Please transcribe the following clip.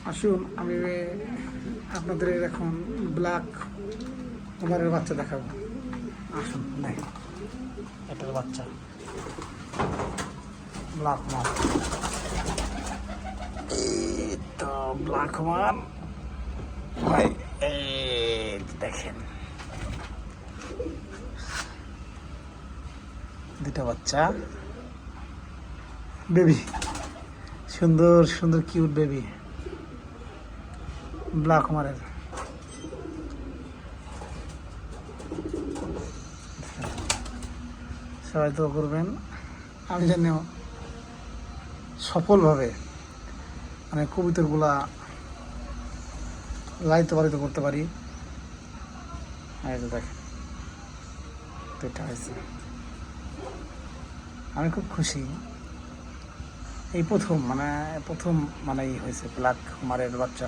আসুন আমি আপনাদের এখন ব্ল্যাক কুমারের বাচ্চা দেখাবো। আসুন দেখেন, এটার বাচ্চা ব্ল্যাক কুমার। এই তো ব্ল্যাক কুমার ভাই, এই দেখেন দুটা বাচ্চা, বেবি, সুন্দর সুন্দর কিউট বেবি ব্ল্যাক কুমারের। সবাই তো করবেন, আমি যেন সফলভাবে মানে কবিতাগুলা লালিত পালিত করতে পারি। এই তো দেখেন দুইটা হয়েছে, আমি খুব খুশি। এই প্রথম মানে এই হয়েছে ব্ল্যাক কুমারের বাচ্চা।